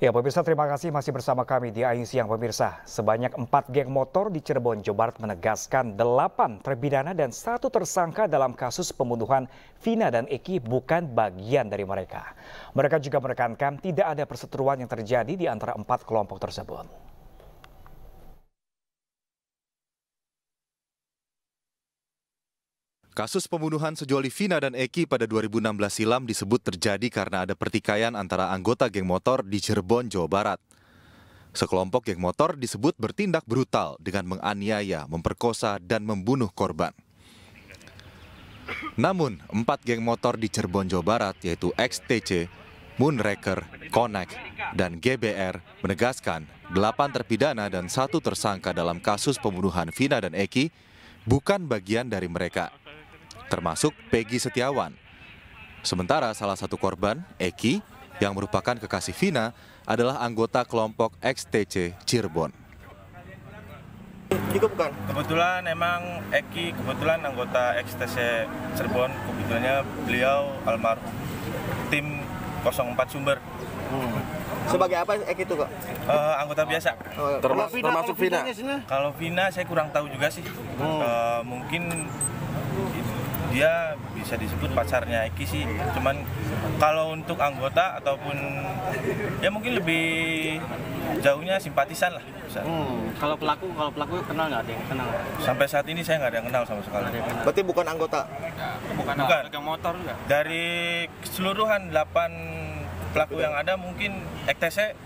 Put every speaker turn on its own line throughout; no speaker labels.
Ya pemirsa, terima kasih masih bersama kami di Ayu Siang pemirsa. Sebanyak 4 geng motor di Cirebon, Jawa Barat menegaskan 8 terpidana dan 1 tersangka dalam kasus pembunuhan Vina dan Eki bukan bagian dari mereka. Mereka juga menekankan tidak ada perseteruan yang terjadi di antara 4 kelompok tersebut.
Kasus pembunuhan sejoli Vina dan Eki pada 2016 silam disebut terjadi karena ada pertikaian antara anggota geng motor di Cirebon, Jawa Barat. Sekelompok geng motor disebut bertindak brutal dengan menganiaya, memperkosa, dan membunuh korban. Namun, 4 geng motor di Cirebon, Jawa Barat, yaitu XTC, Moonraker, Connect, dan GBR menegaskan 8 terpidana dan 1 tersangka dalam kasus pembunuhan Vina dan Eki bukan bagian dari mereka, termasuk Peggy Setiawan. Sementara salah satu korban, Eki, yang merupakan kekasih Vina, adalah anggota kelompok XTC Cirebon.
Juga bukan?
Kebetulan emang Eki anggota XTC Cirebon, kebetulannya beliau almarhum tim 04 Sumber.
Sebagai apa Eki itu kok?
Anggota biasa.
Termasuk Vina?
Kalau Vina saya kurang tahu juga sih. Mungkin dia bisa disebut pacarnya Eki sih. Cuman kalau untuk anggota ataupun ya mungkin lebih jauhnya simpatisan lah.
Kalau pelaku kenal nggak ada yang kenal?
Sampai saat ini saya nggak ada yang kenal sama sekali.
Berarti bukan anggota?
Bukan.
Motor juga.
Dari keseluruhan 8 pelaku yang ada mungkin XTC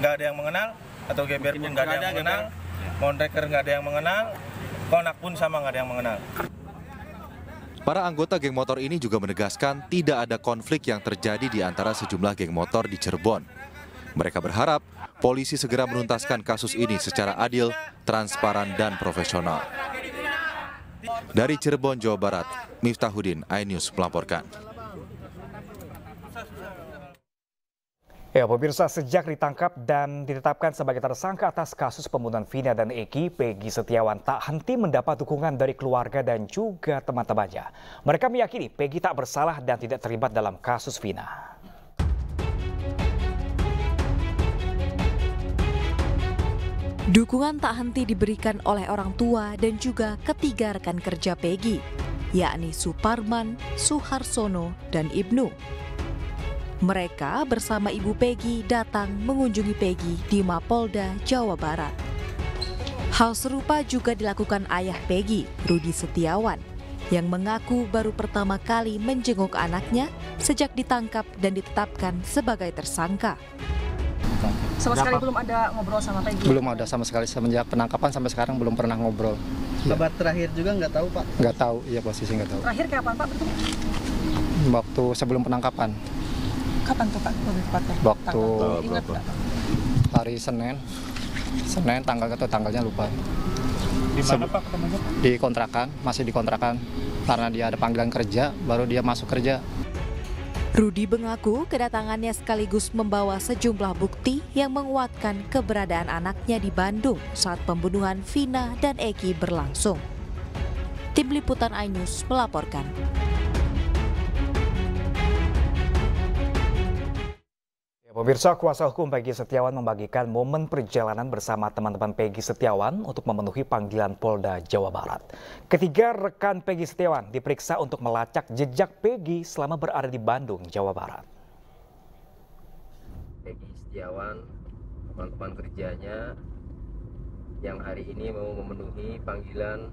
nggak ada yang mengenal, atau GBR pun nggak ada yang mengenal, Moonraker nggak ada yang mengenal, Konak pun sama nggak ada yang mengenal.
Para anggota geng motor ini juga menegaskan tidak ada konflik yang terjadi di antara sejumlah geng motor di Cirebon. Mereka berharap polisi segera menuntaskan kasus ini secara adil, transparan, dan profesional. Dari Cirebon, Jawa Barat, Miftahuddin, iNews melaporkan.
Ya pemirsa, sejak ditangkap dan ditetapkan sebagai tersangka atas kasus pembunuhan Vina dan Eki, Peggy Setiawan tak henti mendapat dukungan dari keluarga dan juga teman-temannya. Mereka meyakini Peggy tak bersalah dan tidak terlibat dalam kasus Vina.
Dukungan tak henti diberikan oleh orang tua dan juga ketiga rekan kerja Peggy, yakni Suparman, Suharsono, dan Ibnu. Mereka bersama Ibu Peggy datang mengunjungi Peggy di Mapolda, Jawa Barat. Hal serupa juga dilakukan ayah Peggy, Rudi Setiawan, yang mengaku baru pertama kali menjenguk anaknya sejak ditangkap dan ditetapkan sebagai tersangka.
Sama sekali belum ada ngobrol sama Peggy?
Belum ada sama sekali, semenjak penangkapan sampai sekarang belum pernah ngobrol.
Kabar terakhir juga nggak tahu Pak?
Nggak tahu, iya posisi nggak tahu.
Terakhir kapan Pak bertemu?
Waktu sebelum penangkapan.
Kapan tuh Pak? Lebih tepatnya?
Waktu
Ingat nggak?
hari Senin tanggalnya lupa.
Di mana Pak ketemunya?
Di kontrakan, masih di kontrakan. Karena dia ada panggilan kerja, baru dia masuk kerja.
Rudi mengaku kedatangannya sekaligus membawa sejumlah bukti yang menguatkan keberadaan anaknya di Bandung saat pembunuhan Vina dan Eki berlangsung. Tim Liputan iNews melaporkan.
Pemirsa, kuasa hukum Peggy Setiawan membagikan momen perjalanan bersama teman-teman Peggy Setiawan untuk memenuhi panggilan Polda Jawa Barat. Ketiga rekan Peggy Setiawan diperiksa untuk melacak jejak Peggy selama berada di Bandung, Jawa Barat.
Peggy Setiawan, teman-teman kerjanya yang hari ini mau memenuhi panggilan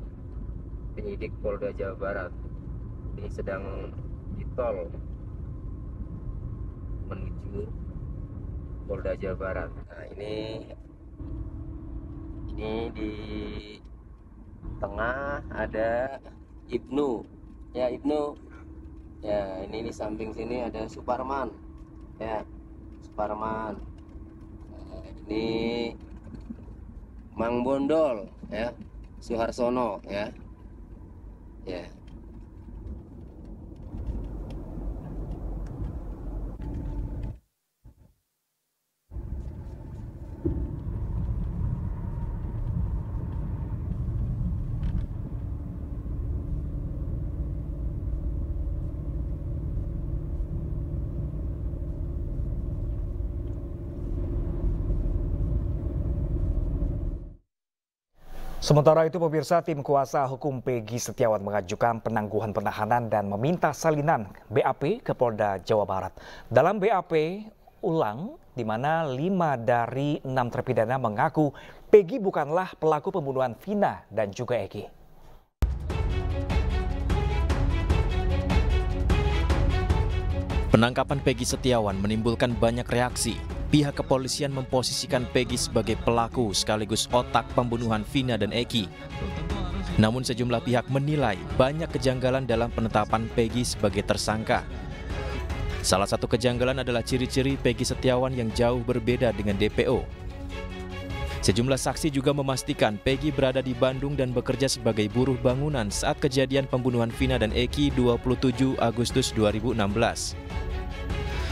penyidik Polda Jawa Barat. Ini sedang di tol menuju Polda Jawa Barat. Nah, ini di tengah ada Ibnu. Ya, Ibnu. Ya, ini di samping sini ada Suparman. Ya, Suparman. Nah, ini Mang Bondol, ya. Suharsono, ya. Ya.
Sementara itu, pemirsa, tim kuasa hukum Peggy Setiawan mengajukan penangguhan penahanan dan meminta salinan BAP ke Polda Jawa Barat. Dalam BAP ulang, di mana 5 dari 6 terpidana mengaku Peggy bukanlah pelaku pembunuhan Vina dan juga Eki.
Penangkapan Peggy Setiawan menimbulkan banyak reaksi. Pihak kepolisian memposisikan Peggy sebagai pelaku sekaligus otak pembunuhan Vina dan Eki. Namun sejumlah pihak menilai banyak kejanggalan dalam penetapan Peggy sebagai tersangka. Salah satu kejanggalan adalah ciri-ciri Peggy Setiawan yang jauh berbeda dengan DPO. Sejumlah saksi juga memastikan Peggy berada di Bandung dan bekerja sebagai buruh bangunan saat kejadian pembunuhan Vina dan Eki 27 Agustus 2016.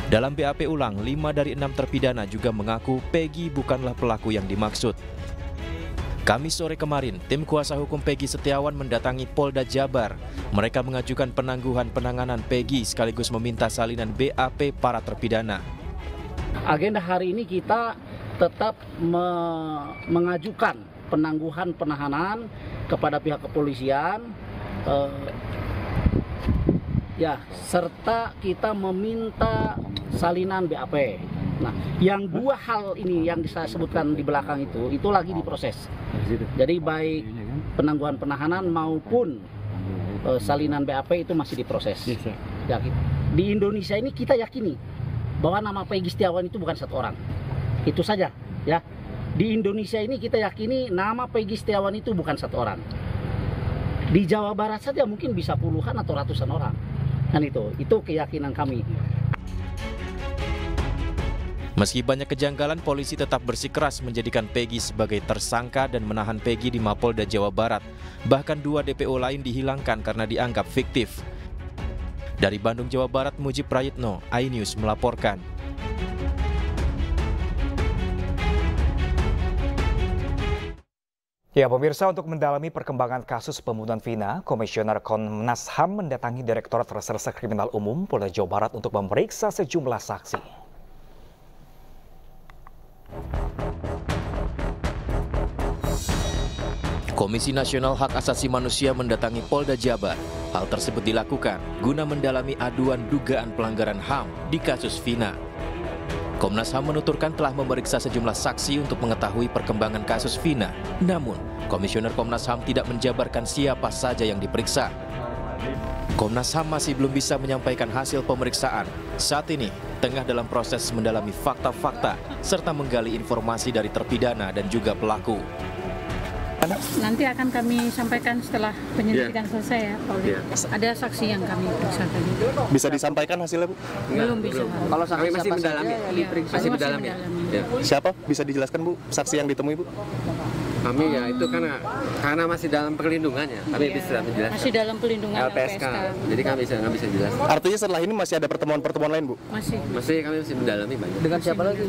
Dalam BAP ulang, 5 dari 6 terpidana juga mengaku Peggy bukanlah pelaku yang dimaksud. Kamis sore kemarin, tim kuasa hukum Peggy Setiawan mendatangi Polda Jabar. Mereka mengajukan penangguhan penanganan Peggy sekaligus meminta salinan BAP para terpidana.
Agenda hari ini kita tetap mengajukan penangguhan penahanan kepada pihak kepolisian, serta kita meminta salinan BAP. Nah, yang dua hal ini yang saya sebutkan di belakang itu lagi diproses. Jadi baik penangguhan penahanan maupun salinan BAP itu masih diproses. Ya, di Indonesia ini kita yakini bahwa nama Peggy Setiawan itu bukan satu orang. Itu saja, ya. Di Indonesia ini kita yakini nama Peggy Setiawan itu bukan satu orang. Di Jawa Barat saja mungkin bisa puluhan atau ratusan orang. Dan itu keyakinan kami.
Meski banyak kejanggalan, polisi tetap bersikeras menjadikan Peggy sebagai tersangka dan menahan Peggy di Mapolda Jawa Barat. Bahkan 2 DPO lain dihilangkan karena dianggap fiktif. Dari Bandung, Jawa Barat, Muji Prayitno, iNews melaporkan.
Ya, pemirsa, untuk mendalami perkembangan kasus pembunuhan Vina, Komisioner Komnas HAM mendatangi Direktorat Reserse Kriminal Umum Polda Jawa Barat untuk memeriksa sejumlah saksi.
Komisi Nasional Hak Asasi Manusia mendatangi Polda Jabar. Hal tersebut dilakukan guna mendalami aduan dugaan pelanggaran HAM di kasus Vina. Komnas HAM menuturkan telah memeriksa sejumlah saksi untuk mengetahui perkembangan kasus Vina. Namun, Komisioner Komnas HAM tidak menjabarkan siapa saja yang diperiksa. Komnas HAM masih belum bisa menyampaikan hasil pemeriksaan. Saat ini, tengah dalam proses mendalami fakta-fakta serta menggali informasi dari terpidana dan juga pelaku.
Nanti akan kami sampaikan setelah penyelidikan selesai ya, Pak. Ada saksi yang kami periksa tadi.
Bisa disampaikan hasilnya, Bu?
Belum bisa.
Kalau saksi masih mendalami, masih mendalami.
Siapa? Bisa dijelaskan, Bu, saksi yang ditemui, Bu?
Kami ya itu karena masih dalam perlindungannya, kami bisa menjelaskan.
Masih dalam pelindungan LPSK.
Jadi kami nggak bisa jelaskan.
Artinya setelah ini masih ada pertemuan-pertemuan lain, Bu?
Masih
kami masih mendalami banyak.
Dengan siapa lagi?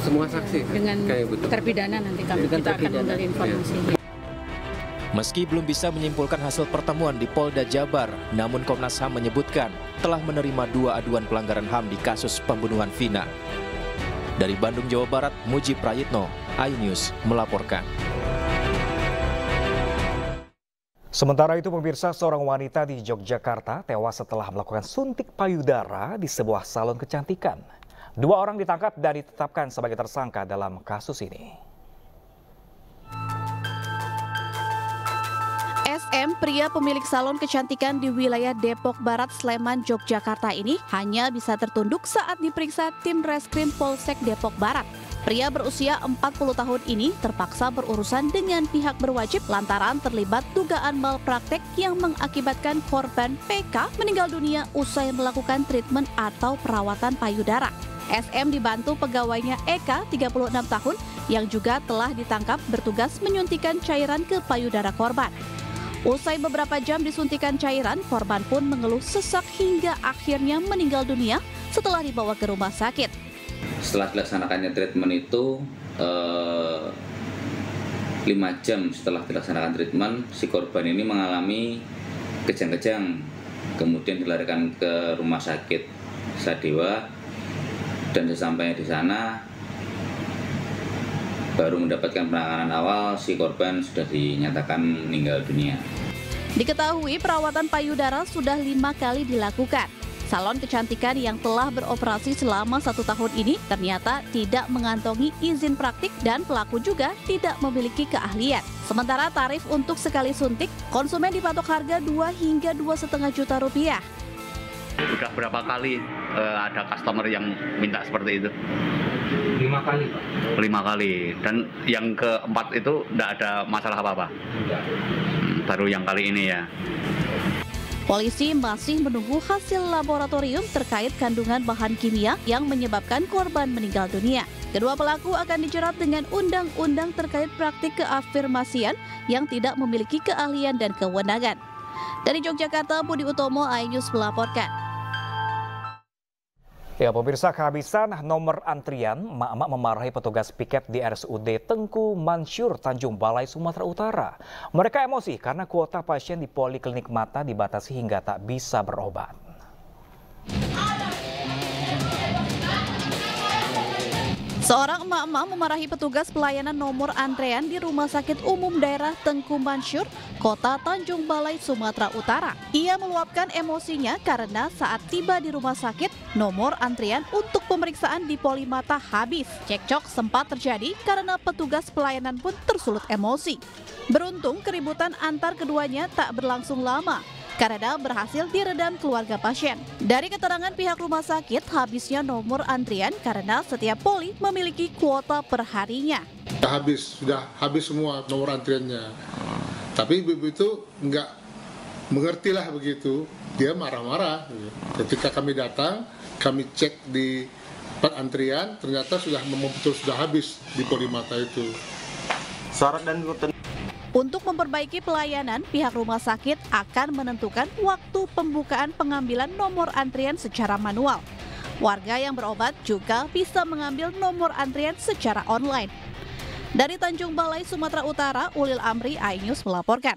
Semua saksi.
Dengan terpidana nanti kita akan menggali informasi.
Meski belum bisa menyimpulkan hasil pertemuan di Polda Jabar, namun Komnas HAM menyebutkan telah menerima 2 aduan pelanggaran HAM di kasus pembunuhan Vina. Dari Bandung, Jawa Barat, Muji Prayitno, iNews melaporkan.
Sementara itu, pemirsa, seorang wanita di Yogyakarta tewas setelah melakukan suntik payudara di sebuah salon kecantikan. 2 orang ditangkap dan ditetapkan sebagai tersangka dalam kasus ini.
SM, pria pemilik salon kecantikan di wilayah Depok Barat, Sleman, Yogyakarta ini hanya bisa tertunduk saat diperiksa tim Reskrim Polsek Depok Barat. Pria berusia 40 tahun ini terpaksa berurusan dengan pihak berwajib lantaran terlibat dugaan malpraktek yang mengakibatkan korban PK meninggal dunia usai melakukan treatment atau perawatan payudara. SM dibantu pegawainya Eka, 36 tahun, yang juga telah ditangkap bertugas menyuntikan cairan ke payudara korban. Usai beberapa jam disuntikan cairan, korban pun mengeluh sesak hingga akhirnya meninggal dunia setelah dibawa ke rumah sakit.
Setelah dilaksanakannya treatment itu 5 jam setelah dilaksanakan treatment, si korban ini mengalami kejang-kejang, kemudian dilarikan ke rumah sakit Sadewa, dan sesampainya di sana baru mendapatkan penanganan awal, si korban sudah dinyatakan meninggal dunia.
Diketahui perawatan payudara sudah 5 kali dilakukan. Salon kecantikan yang telah beroperasi selama 1 tahun ini ternyata tidak mengantongi izin praktik dan pelaku juga tidak memiliki keahlian. Sementara tarif untuk sekali suntik, konsumen dipatok harga 2 hingga 2,5 juta rupiah.
Udah berapa kali ada customer yang minta seperti itu?
5 kali, Pak.
5 kali. Dan yang keempat itu tidak ada masalah apa-apa? Baru yang kali ini ya.
Polisi masih menunggu hasil laboratorium terkait kandungan bahan kimia yang menyebabkan korban meninggal dunia. Kedua pelaku akan dijerat dengan undang-undang terkait praktik keafirmasian yang tidak memiliki keahlian dan kewenangan. Dari Yogyakarta, Budi Utomo, iNews melaporkan.
Ya, pemirsa, kehabisan nomor antrian, emak-emak memarahi petugas piket di RSUD Tengku Mansyur, Tanjung Balai, Sumatera Utara. Mereka emosi karena kuota pasien di poliklinik mata dibatasi hingga tak bisa berobat.
Seorang emak-emak memarahi petugas pelayanan nomor antrean di Rumah Sakit Umum Daerah Tengku Mansyur, Kota Tanjung Balai, Sumatera Utara. Ia meluapkan emosinya karena saat tiba di rumah sakit, nomor antrian untuk pemeriksaan di polimata habis. Cekcok sempat terjadi karena petugas pelayanan pun tersulut emosi. Beruntung keributan antar keduanya tak berlangsung lama, karena berhasil diredam keluarga pasien. Dari keterangan pihak rumah sakit, habisnya nomor antrian karena setiap poli memiliki kuota per harinya.
Sudah habis semua nomor antriannya. Tapi ibu itu nggak mengertilah begitu, dia marah-marah. Ketika kami datang, kami cek di tempat antrian, ternyata sudah habis di polimata itu.
Syarat dan
Untuk memperbaiki pelayanan, pihak rumah sakit akan menentukan waktu pembukaan pengambilan nomor antrian secara manual. Warga yang berobat juga bisa mengambil nomor antrian secara online. Dari Tanjung Balai, Sumatera Utara, Ulil Amri, iNews melaporkan.